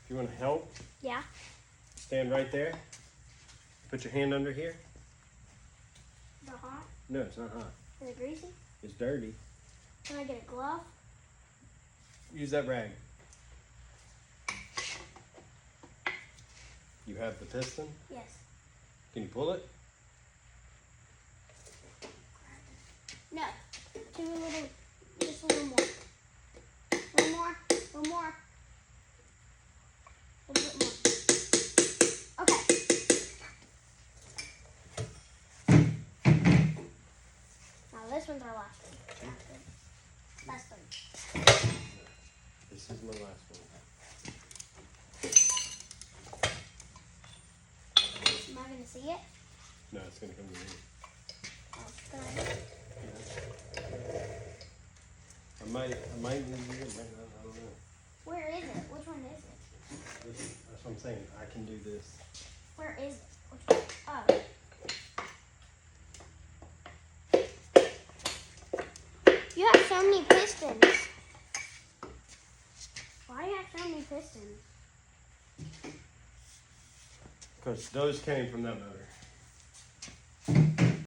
You want to help? Yeah. Stand right there. Put your hand under here. Is it hot? No, it's not hot. Is it greasy? It's dirty. Can I get a glove? Use that rag. You have the piston? Yes. Can you pull it? No. Too little. Just a little more. A little more. A little more. A little bit more. Okay. Now this one's our last one. Last one. This is my last one. Am I going to see it? No, it's going to come to me. Oh, it's gonna... I might need you, I might not, I don't know. Where is it? Which one is it? That's what I'm saying. I can do this. Where is it? Which one? Oh. You have so many pistons. Why do you have so many pistons? Because those came from that motor.